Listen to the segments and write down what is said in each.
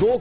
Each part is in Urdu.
2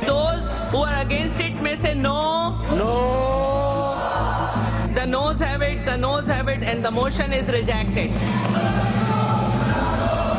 Those who are against it may say no. No. The noes have it, the noes have it, and the motion is rejected.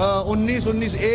19A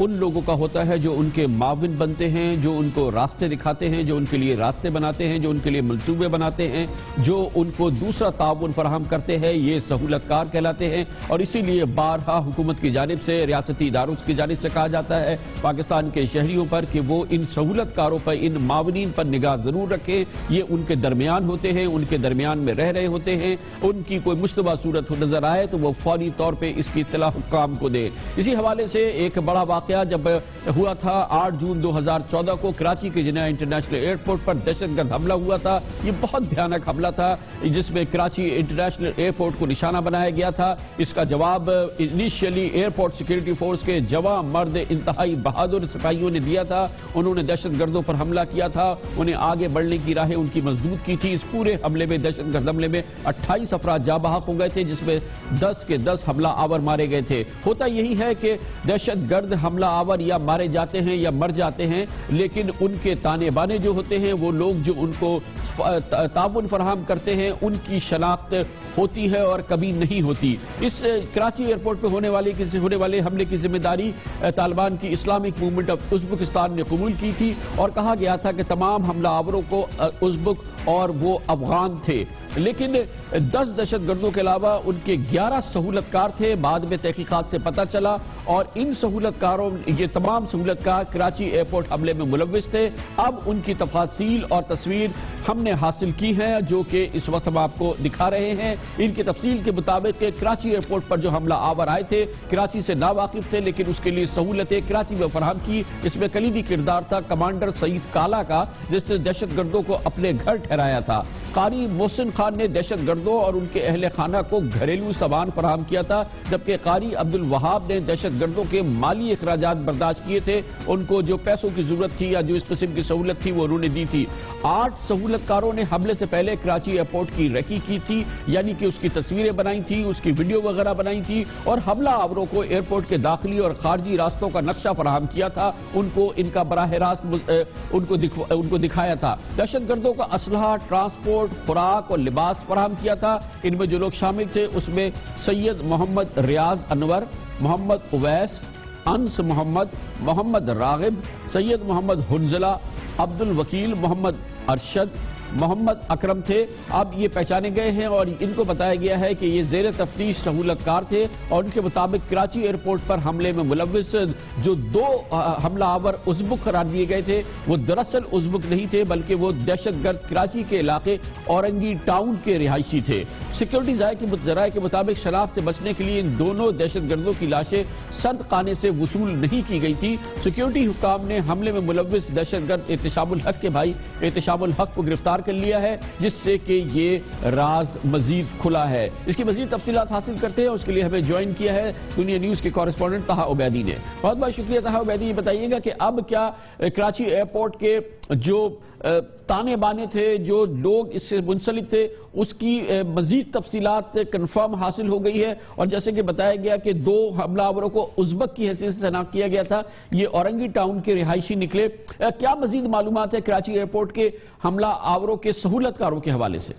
ان لوگوں کا ہوتا ہے جو ان کے معاون بنتے ہیں، جو ان کو راستے دکھاتے ہیں، جو ان کے لیے راستے بناتے ہیں، جو ان کے لیے منصوبے بناتے ہیں، جو ان کو دوسرا تعاون فراہم کرتے ہیں، یہ سہولت کار کہلاتے ہیں۔ اور اسی لیے بارہا حکومت کی جانب سے، ریاستی اداروں کی جانب سے کہا جاتا ہے پاکستان کے شہریوں پر کہ وہ ان سہولت کاروں پر، ان معاونین پر نگاہ ضرور رکھیں۔ یہ ان کے درمیان ہوتے ہیں، ان کے درمیان میں رہ رہے ہوتے ہیں، ان کی کوئی مشتبہ صورت نظر آئے تو وہ فوری طور پہ اس کی اطلاع حکام کو دے۔ اسی حوالے سے ایک بڑا واقعہ جب ہوا تھا 8 جون 2014 کو کراچی کے جناح انٹرنیشنل ایئرپورٹ پر دہشت گرد حملہ ہوا تھا۔ یہ بہت بھیانک حملہ تھا جس میں کراچی انٹرنیشنل ایئرپورٹ کو نشانہ بنایا گیا تھا۔ اس کا جواب انیشیلی ایئرپورٹ سیکیورٹی فورس کے جواں مرد انتہائی بہادر سپاہیوں نے دیا تھا۔ انہوں نے دہشت گردوں پر حملہ کیا تھا، انہیں آگے بڑھنے کی راہیں ان کی مسدود کی تھی۔ اس پورے حملے میں، دہشت گرد حملے میں 28 افراد جاں بحق ہو گئے تھے، جس میں 10 کے 10 حملہ آور مارے گئے تھے۔ ہوتا یہی ہے کہ دہشت گرد حملہ آور یا مارے جاتے ہیں یا مر جاتے ہیں، لیکن ان کے تانے بانے جو ہوتے ہیں، وہ لوگ جو ان کو تعاون فراہم کرتے ہیں، ان کی شناخت ہوتی ہے اور کبھی نہیں ہوتی۔ اس کراچی ایئرپورٹ پہ ہونے والے حملے کی ذمہ داری طالبان کی اسلامک موومنٹ آف ازبکستان نے قبول کی تھی اور کہا گیا تھا کہ تمام حملہ آوروں کو ازبک اور وہ افغان تھے، لیکن 10 دہشت گردوں کے علاوہ ان کے 11 سہولت کار تھے۔ بعد میں تحقیقات سے پتہ چلا اور ان سہولت کاروں، یہ تمام سہولت کار کراچی ایئرپورٹ حملے میں ملوث تھے۔ اب ان کی تفاصیل اور تصویر ہم نے حاصل کی ہے جو کہ اس وقت ہم آپ کو دکھا رہے ہیں۔ ان کی تفصیل کے مطابق کہ کراچی ایئرپورٹ پر جو حملہ آور آئے تھے کراچی سے ناواقف تھے، لیکن اس کے لیے سہولتیں کراچی میں فراہم کی۔ اس میں کلیدی کردار تھا کمانڈر سعید کالا کا، جس نے دہشت گردوں کو اپنے گھر ٹھہرایا تھا۔ قاری محسن خان نے دہشت گردوں اور ان کے اہل خانہ کو گھریلو سامان فراہم کیا تھا، جبکہ قاری عبدالوہاب نے دہشت گردوں کے مالی اخراجات برداشت کیے تھے۔ ان کو جو پیسوں کی ضرورت تھی یا جو اس قسم کی سہولت تھی وہ انہوں نے دی تھی۔ 8 سہولت کاروں نے حملے سے پہلے کراچی ایئرپورٹ کی ریکی کی تھی، یعنی کہ اس کی تصویریں بنائی تھی، اس کی ویڈیو وغیرہ بنائی تھی اور حملہ آوروں کو ایئرپورٹ کے داخلی اور خارجی راستوں کا نقشہ فراہم کیا تھا، ان کو ان کا براہ راست ان کو دکھایا تھا۔ دہشت گردوں کا اسلحہ، ٹرانسپورٹ، خوراک اور لباس فراہم کیا تھا۔ ان میں جو لوگ شامل تھے اس میں سید محمد ریاض انور، محمد اویس، انس محمد، محمد راغب، سید محمد حنزلہ، عبد الوکیل، محمد ارشد، محمد اکرم تھے۔ اب یہ پہچانے گئے ہیں اور ان کو بتایا گیا ہے کہ یہ زیر تفتیش سہولت کار تھے اور ان کے مطابق کراچی ایئرپورٹ پر حملے میں ملوث جو 2 حملہ آور ازبک قرار دیے گئے تھے وہ دراصل ازبک نہیں تھے، بلکہ وہ دہشت گرد کراچی کے علاقے اورنگی ٹاؤن کے رہائشی تھے۔ سیکورٹی ذرائع کے مطابق شناخت سے بچنے کے لیے ان دونوں دہشت گردوں کی لاشیں سرد خانے سے وصول نہیں کی گئی تھی۔ سیکورٹی حکام نے حملے میں ملوث دہشت گرد احتشام الحق کے بھائی احتشام الحق کو گرفتار کر لیا ہے، جس سے کہ یہ راز مزید کھلا ہے۔ اس کی مزید تفصیلات حاصل کرتے ہیں، اس کے لیے ہمیں جوائن کیا ہے دنیا نیوز کے کورسپونڈنٹ طاہا عبیدی نے۔ بہت بہت شکریہ طاہا عبیدی۔ یہ بتائیے گا کہ اب کیا کراچی ایئرپورٹ کے جو تانے بانے تھے، جو لوگ اس سے منسلک تھے، اس کی مزید تفصیلات کنفرم حاصل ہو گئی ہے؟ اور جیسے کہ بتایا گیا کہ 2 حملہ آوروں کو ازبک کی حیثیت سے شناخت کیا گیا تھا، یہ اورنگی ٹاؤن کے رہائشی نکلے۔ کیا مزید معلومات ہے کراچی ایئرپورٹ کے حملہ آوروں کے سہولت کاروں کے حوالے سے؟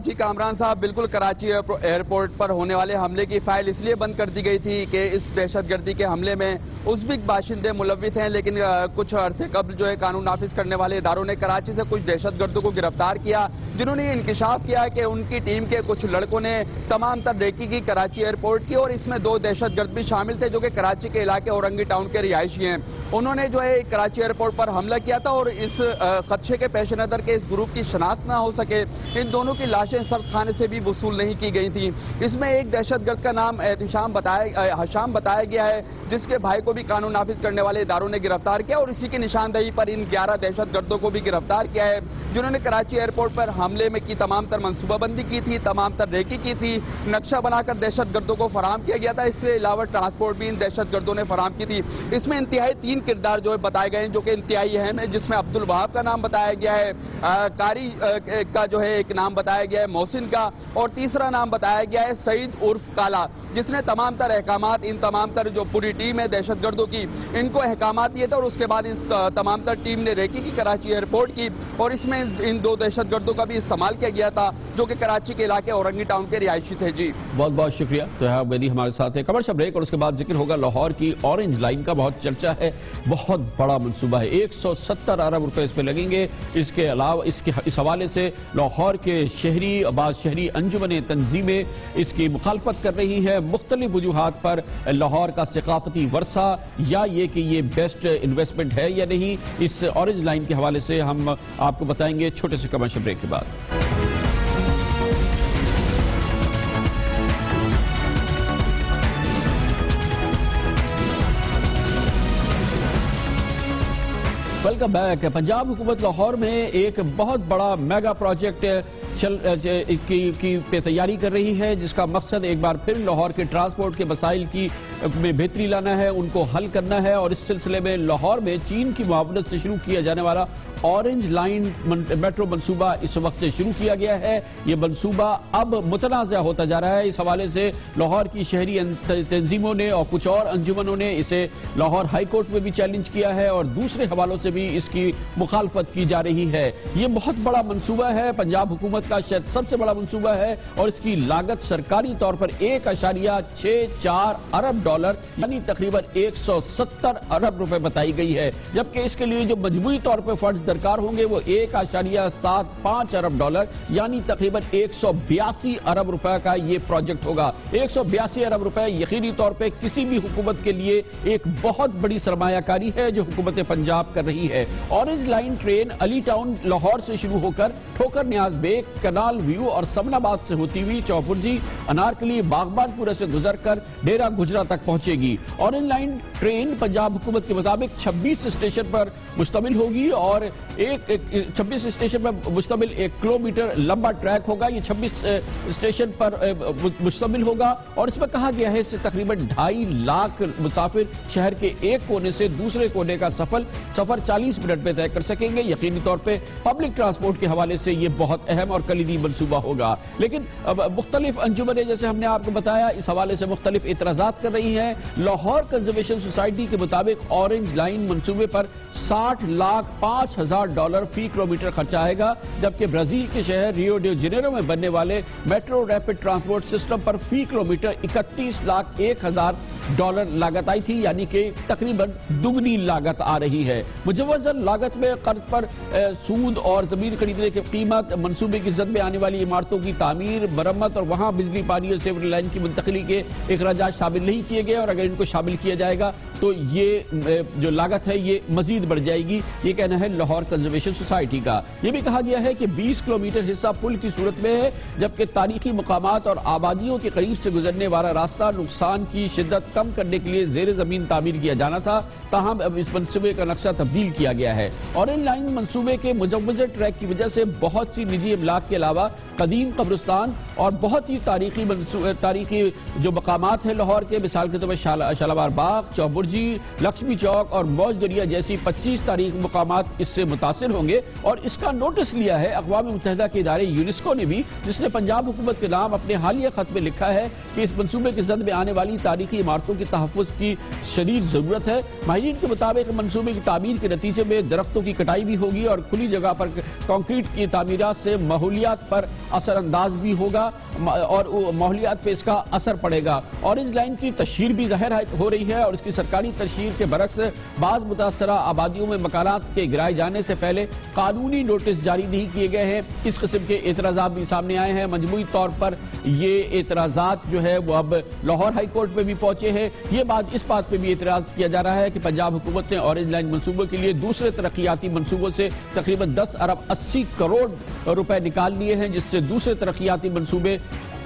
جی کامران صاحب، بالکل کراچی ایئرپورٹ پر ہونے والے حملے کی فائل اس لیے بند کر دی گئی تھی کہ اس دہشت گردی کے حملے میں ازبک باشندے ملوث ہیں، لیکن کچھ عرصے قبل جو ہے قانون نافذ کرنے والے اداروں نے کراچی سے کچھ دہشت گردوں کو گرفتار کیا، جنہوں نے انکشاف کیا کہ ان کی ٹیم کے کچھ لڑکوں نے تمام تر ریکی کی کراچی ایئرپورٹ کی، اور اس میں 2 دہشت گرد بھی شامل تھے جو کہ کراچی کے علاقے اورنگی ٹاؤن کے رہائشی ہیں۔ انہوں نے جو ہے کراچی ایئرپورٹ پر حملہ کیا تھا اور اس خدشے کے پیش نظر کے اس گروپ کی شناخت نہ ہو سکے، ان دونوں کی لاشیں سرد خانے سے بھی وصول نہیں کی گئی تھیں۔ اس میں ایک دہشت گرد کا نام حشام بتایا گیا ہے، جس کے بھائی کو بھی قانون نافذ کرنے والے اداروں نے گرفتار کیا، اور اسی کی نشاندہی پر ان 11 دہشت گردوں کو بھی گرفتار کیا ہے، جنہوں نے کراچی ایئرپورٹ پر حملے میں کی تمام تر منصوبہ بندی کی تھی، تمام تر ریکی کی تھی، نقشہ بنا کر دہشت گردوں کو فراہم کیا گیا تھا۔ اس سے علاوہ ٹرانسپورٹ بھی ان دہشت گردوں نے فراہم کی تھی۔ اس میں انتہائی 3 کردار جو بتائے گئے ہیں جو کہ انتہائی اہم ہے، جس میں عبدالوہاب کا نام بتایا گیا ہے، قاری کا جو ہے ایک نام بتایا گیا ہے محسن کا، اور تیسرا نام بتایا گیا ہے سعید عرف کالا، جس نے تمام تر احکامات، ان تمام تر جو پوری ٹیم ہے دہشت گردوں کی، ان کو احکامات دیے تھے، اور اس کے بعد اس تمام تر ٹیم نے ریکی کی کراچی ایئرپورٹ کی، اور اس میں ان دو دہشت گردوں کا بھی استعمال کیا گیا تھا جو کہ کراچی کے علاقے اورنگی ٹاؤن کے رہائشی تھے۔ جی بہت بہت شکریہ۔ تو ہے میری ہمارے ساتھ ہے کمرشل بریک، اور اس کے بعد ذکر ہوگا لاہور کی اورنج لائن کا، بہت چرچا ہے، بہت بڑا منصوبہ ہے، 170 ارب روپے اس پہ لگیں گے۔ اس کے علاوہ اس حوالے سے لاہور کے شہری، بعض شہری انجمنیں، تنظیمیں اس کی مخالفت کر رہی ہیں مختلف وجوہات پر، لاہور کا ثقافتی ورثہ یا یہ کہ یہ بیسٹ انویسٹمنٹ ہے یا نہیں۔ اس اورنج لائن کے حوالے سے ہم آپ کو بتائیں گے چھوٹے سے کمرشل بریک کے بعد۔ Welcome back. پنجاب حکومت لاہور میں ایک بہت بڑا میگا پروجیکٹ کی تیاری کر رہی ہے، جس کا مقصد ایک بار پھر لاہور کے ٹرانسپورٹ کے مسائل میں بہتری لانا ہے، ان کو حل کرنا ہے، اور اس سلسلے میں لاہور میں چین کی معاونت سے شروع کیا جانے والا اورنج لائن میٹرو منصوبہ اس وقت شروع کیا گیا ہے۔ یہ منصوبہ اب متنازع ہوتا جا رہا ہے۔ اس حوالے سے لاہور کی شہری تنظیموں نے اور کچھ اور انجمنوں نے اسے لاہور ہائی کورٹ میں بھی چیلنج کیا ہے، اور دوسرے حوالوں سے بھی اس کی مخالفت کی جا رہی ہے۔ یہ بہت بڑا منصوبہ ہے، پنجاب حکومت کا شاید سب سے بڑا منصوبہ ہے، اور اس کی لاگت سرکاری طور پر 1.64 ارب ڈالر یعنی تقریباً 170 ارب روپے بتائی گئی ہے، جبکہ اس کے لیے جو مجموعی طور پر فنڈز درکار ہوں گے وہ 1.75 ارب ڈالر یعنی تقریباً 182 ارب روپے کا یہ پروجیکٹ ہوگا۔ 182 ارب روپے یقینی طور پہ کسی بھی حکومت کے لیے ایک بہت بڑی سرمایہ کاری ہے جو حکومت پنجاب کر رہی ہے۔ اورنج لائن ٹرین علی ٹاؤن لاہور سے شروع ہو کر ٹھوکر نیاز بیگ، کنال ویو اور سمن آباد سے ہوتی ہوئی چوپرجی، انارکلی، باغبان پورے سے گزر کر ڈیرہ گجرا تک پہنچے گی۔ اورنج لائن ٹرین پنجاب حکومت کے مطابق 26 اسٹیشن پر مشتمل ہوگی، اور 26 اسٹیشن پر مشتمل 1 کلومیٹر لمبا ٹریک ہوگا۔ یہ 26 اسٹیشن پر مشتمل ہوگا، اور اس میں کہا گیا ہے اس سے تقریباً 2.5 لاکھ مسافر شہر کے ایک کونے سے دوسرے کونے کا سفر 40 منٹ میں طے کر سکیں گے۔ یقینی طور پہ پبلک ٹرانسپورٹ کے حوالے سے یہ بہت اہم اور کلیدی منصوبہ ہوگا، لیکن مختلف انجمنیں جیسے ہم نے آپ کو بتایا اس حوالے سے مختلف اعتراضات کر رہی ہیں۔ لاہور کنزرویشن سوسائٹی کے مطابق اورنج لائن منصوبے پر 60,05,000 ڈالر فی کلومیٹر خرچہ آئے گا، جبکہ برازیل کے شہر ریو ڈی جنیرو میں بننے والے میٹرو ریپڈ ٹرانسپورٹ سسٹم پر فی کلومیٹر 31,01,000 ڈالر لاگت آئی تھی، یعنی کہ تقریباً دگنی لاگت آ رہی ہے۔ مجوزہ لاگت میں قرض پر سود اور زمین خریدنے کی قیمت، منصوبے کی زد میں آنے والی عمارتوں کی تعمیر، مرمت اور وہاں بجلی، پانی اور سیور لائن کی منتقلی کے اخراجات شامل نہیں کیے گئے، اور اگر ان کو شامل کیا جائے گا تو یہ جو لاگت ہے یہ مزید بڑھ جائے گی، یہ کہنا ہے لاہور کنزرویشن سوسائٹی کا۔ یہ بھی کہا گیا ہے کہ 20 کلومیٹر حصہ پل کی صورت میں ہے، جبکہ تاریخی مقامات اور آبادیوں کے قریب سے گزرنے والا راستہ نقصان کی شدت کم کرنے کے لیے زیر زمین تعمیر کیا جانا تھا، تاہم اب اس منصوبے کا نقشہ تبدیل کیا گیا ہے۔ اورنج لائن منصوبے کے مجوزہ ٹریک کی وجہ سے بہت سی نجی املاک کے علاوہ قدیم قبرستان اور بہت ہی تاریخی جو مقامات ہیں لاہور کے، مثال کے طور پر شالمار باغ، چوبرجی، لکشمی چوک اور موج دریا جیسی 25 تاریخی مقامات اس سے متاثر ہوں گے، اور اس کا نوٹس لیا ہے اقوام متحدہ کے ادارے یونیسکو نے بھی، جس نے پنجاب حکومت کے نام اپنے حالیہ خط میں لکھا ہے کہ اس منصوبے کی زد میں آنے والی تاریخی عمارتوں کی تحفظ کی شدید ضرورت ہے۔ ماہرین کے مطابق منصوبے کی تعمیر کے نتیجے میں درختوں کی کٹائی بھی ہوگی، اور کھلی جگہ پر کنکریٹ کی تعمیرات سے ماحولیات پر اثر انداز بھی ہوگا، اور ماحولیات پہ اس کا اثر پڑے گا۔ اورنج لائن کی تشہیر بھی ظاہر ہو رہی ہے، اور اس کی سرکاری تشہیر کے برعکس بعض متاثرہ آبادیوں میں مکانات کے گرائے جانے سے پہلے قانونی نوٹس جاری نہیں کیے گئے ہیں۔ اس قسم کے اعتراضات بھی سامنے آئے ہیں۔ مجموعی طور پر یہ اعتراضات جو ہے وہ اب لاہور ہائی کورٹ میں بھی پہنچے ہیں۔ اس بات پہ بھی اعتراض کیا جا رہا ہے کہ پنجاب حکومت نے اورنج لائن منصوبوں کے لیے دوسرے ترقیاتی منصوبوں سے تقریباً 10 ارب 80 کروڑ روپے نکال لیے ہیں، جس سے دوسرے ترقیاتی منصوبے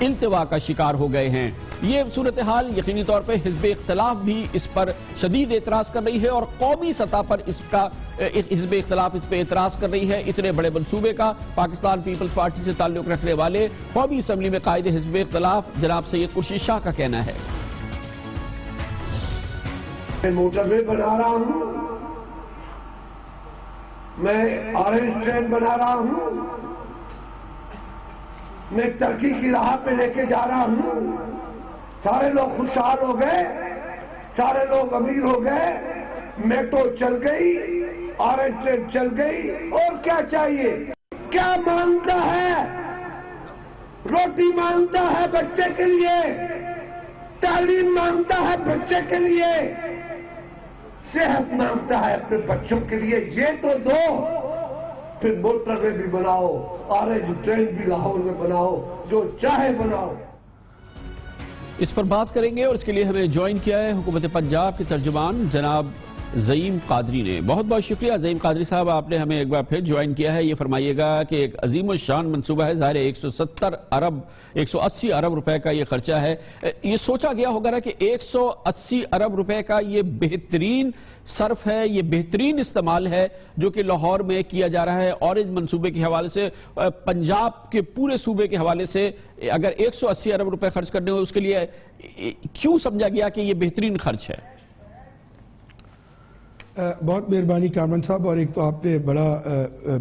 التوا کا شکار ہو گئے ہیں۔ یہ صورتحال یقینی طور پہ حزب اختلاف بھی اس پر شدید اعتراض کر رہی ہے، اور قومی سطح پر حزب اختلاف اس پہ اعتراض کر رہی ہے۔ اتنے بڑے منصوبے کا پاکستان پیپلز پارٹی سے تعلق رکھنے والے قومی اسمبلی میں قائد حزب اختلاف جناب سید خورشید شاہ کا کہنا ہے، میں موٹر وے بنا رہا ہوں، میں اورنج ٹرین بنا رہا ہوں، میں ترقی کی راہ پہ لے کے جا رہا ہوں. سارے لوگ خوشحال ہو گئے, سارے لوگ امیر ہو گئے, میٹرو چل گئی, آرنج ٹرین چل گئی, اور کیا چاہیے؟ کیا مانگتا ہے؟ روٹی مانگتا ہے بچے کے لیے, تعلیم مانگتا ہے بچے کے لیے, صحت مانگتا ہے اپنے بچوں کے لیے. یہ تو دو, پھر موٹر وے بھی بناؤ, آرنج ٹرین بھی لاہور میں بناؤ, جو چاہے بناؤ. اس پر بات کریں گے اور اس کے لیے ہمیں جوائن کیا ہے حکومت پنجاب کے ترجمان جناب زعیم قادری نے. بہت بہت شکریہ زعیم قادری صاحب, آپ نے ہمیں ایک بار پھر جوائن کیا ہے. یہ فرمائیے گا کہ ایک عظیم الشان منصوبہ ہے, ظاہر 180 ارب روپے کا یہ خرچہ ہے. یہ سوچا گیا ہوگا نا کہ 180 ارب روپے کا یہ بہترین صرف ہے, یہ بہترین استعمال ہے جو کہ لاہور میں کیا جا رہا ہے. اورنج منصوبے کے حوالے سے, پنجاب کے پورے صوبے کے حوالے سے اگر 180 ارب روپے خرچ کرنے ہو, اس کے لیے کیوں سمجھا گیا کہ یہ بہترین خرچ ہے؟ بہت مہربانی کامران صاحب, اور ایک تو آپ نے بڑا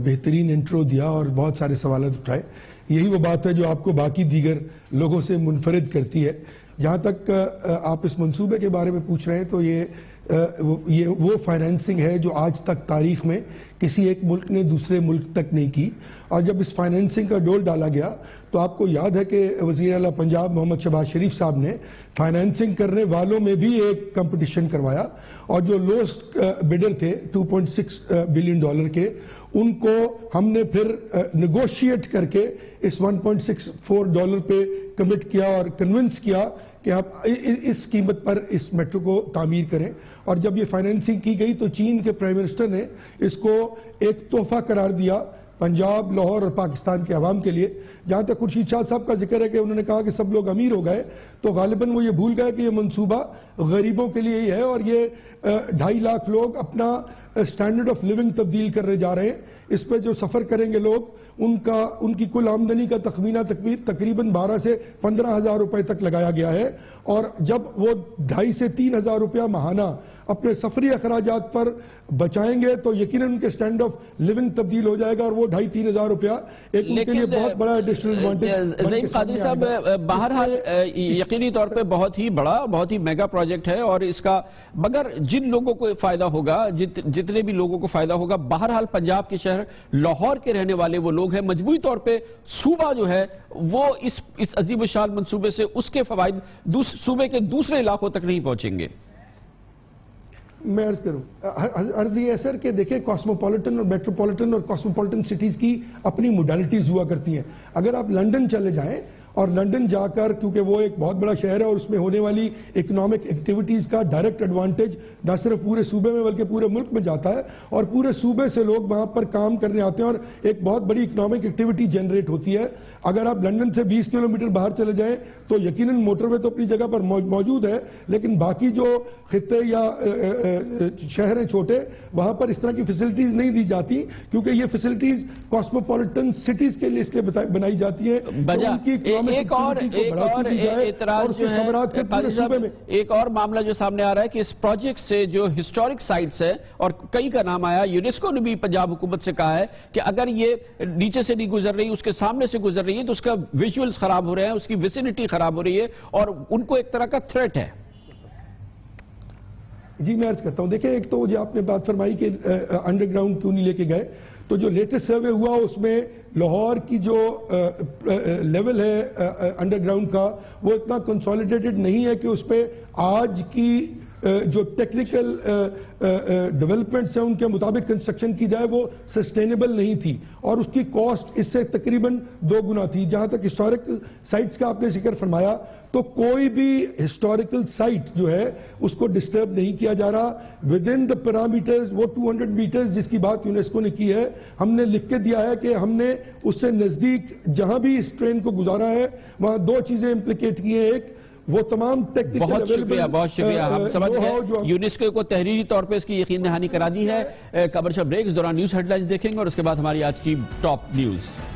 بہترین انٹرو دیا اور بہت سارے سوالات اٹھائے. یہی وہ بات ہے جو آپ کو باقی دیگر لوگوں سے منفرد کرتی ہے. جہاں تک آپ اس منصوبے کے بارے میں پوچھ رہے ہیں تو یہ وہ فائنینسنگ ہے جو آج تک تاریخ میں کسی ایک ملک نے دوسرے ملک تک نہیں کی. اور جب اس فائنینسنگ کا ڈول ڈالا گیا تو آپ کو یاد ہے کہ وزیر اعلیٰ پنجاب محمد شہباز شریف صاحب نے فائنینسنگ کرنے والوں میں بھی ایک کمپٹیشن کروایا, اور جو لوسٹ بیڈر تھے $2.6 بلین کے, ان کو ہم نے پھر نیگوشیٹ کر کے اس $1.64 پہ کمٹ کیا اور کنونس کیا کہ آپ اس قیمت پر اس میٹرو کو تعمیر کریں. اور جب یہ فائنینسنگ کی گئی تو چین کے پرائم منسٹر نے اس کو ایک تحفہ قرار دیا پنجاب, لاہور اور پاکستان کے عوام کے لیے. جہاں تک خورشید شاہ صاحب کا ذکر ہے کہ انہوں نے کہا کہ سب لوگ امیر ہو گئے, تو غالباً وہ یہ بھول گئے کہ یہ منصوبہ غریبوں کے لیے ہی ہے, اور یہ 2.5 لاکھ لوگ اپنا سٹینڈرڈ آف لیونگ تبدیل کرنے جا رہے ہیں. اس پہ جو سفر کریں گے لوگ, ان کی کل آمدنی کا تخمینہ تقریباً 12 سے 15 ہزار روپے تک لگایا گیا ہے. اور جب وہ 2.5 سے 3 ہزار روپیہ ماہانہ اپنے سفری اخراجات پر بچائیں گے تو یقیناً ان کے سٹینڈ آف لیونگ تبدیل ہو جائے گا, اور وہ 2.5-3 ہزار روپیہ ایک ان کے لیے بہت بڑا ایڈیشنل ایڈوانٹیج. زعیم قادری صاحب, بہرحال یقینی طور پہ بہت ہی بڑا, بہت ہی میگا پروجیکٹ ہے, اور اس کا مگر جن لوگوں کو فائدہ ہوگا, جتنے بھی لوگوں کو فائدہ ہوگا, بہرحال پنجاب کے شہر لاہور کے رہنے والے وہ لوگ ہیں. مجموعی طور پہ صوبہ جو ہے وہ اس عظیم الشان منصوبے سے اس کے فوائد صوبے کے دوسرے علاقوں تک نہیں پہنچیں گے. میں عرض کروں, عرض یہ ہے سر کہ دیکھیں کاسموپولیٹن اور میٹروپولیٹن اور کاسموپولیٹن سٹیز کی اپنی موڈیلٹیز ہوا کرتی ہیں. اگر آپ لنڈن چلے جائیں, اور لنڈن جا کر, کیونکہ وہ ایک بہت بڑا شہر ہے اور اس میں ہونے والی اکنامک ایکٹیویٹیز کا ڈائریکٹ ایڈوانٹیج نہ صرف پورے صوبے میں بلکہ پورے ملک میں جاتا ہے, اور پورے صوبے سے لوگ وہاں پر کام کرنے آتے ہیں اور ایک بہت بڑی اکنامک ایکٹیویٹی جنریٹ ہوتی ہے. اگر آپ لنڈن سے 20 کلومیٹر باہر چلے جائیں تو یقیناً موٹر وے تو اپنی جگہ پر موجود ہے, لیکن باقی جو خطے یا شہر ہیں چھوٹے, وہاں پر اس طرح کی فیسلٹیز نہیں دی جاتی, کیونکہ یہ فیسلٹیز کاسموپولیٹن سٹیز کے لیے اس لیے بنائی جاتی ہیں. ایک اور معاملہ جو سامنے آ رہا ہے کہ اس پروجیکٹ سے جو ہسٹورک سائٹس ہے, اور کئی کا نام آیا, یونیسکو نے بھی پنجاب حکومت سے کہا ہے کہ اگر یہ نیچے سے نہیں گزر رہی, اس کے سامنے سے گزر رہی ہے, تو اس کا ویژولز خراب ہو رہے ہیں, اس کی ویسینٹی خراب ہو رہی ہے, اور ان کو ایک طرح کا تھریٹ ہے. جی میں عرض کرتا ہوں, دیکھیں ایک تو جو آپ نے بات فرمائی کہ انڈر گراؤنڈ کیوں نہیں لے کے گئے, تو جو لیٹسٹ سروے ہوا اس میں لاہور کی جو لیول ہے انڈر گراؤنڈ کا وہ اتنا کنسولیڈیٹڈ نہیں ہے کہ اس پہ آج کی جو ٹیکنیکل ڈیولپمنٹس ہیں ان کے مطابق کنسٹرکشن کی جائے, وہ سسٹینیبل نہیں تھی, اور اس کی کاسٹ اس سے تقریباً 2 گنا تھی. جہاں تک ہسٹورکل سائٹس کا آپ نے ذکر فرمایا, تو کوئی بھی ہسٹوریکل سائٹ جو ہے اس کو ڈسٹرب نہیں کیا جا رہا ود ان دا پیرامیٹرز. وہ 200 میٹرز جس کی بات یونیسکو نے کی ہے, ہم نے لکھ کے دیا ہے کہ ہم نے اس سے نزدیک جہاں بھی اس ٹرین کو گزارا ہے وہاں 2 چیزیں امپلیکیٹ کی ہیں. ایک وہ تمام ٹیکنیکل, بہت شکریہ, ہم سمجھ گئے یونیسکو کو تحریری طور پہ اس کی یقین دہانی کرا دی ہے. کمرشل بریک, اس دوران نیوز ہیڈ لائنز دیکھیں گے اور اس کے بعد ہماری آج کی ٹاپ نیوز.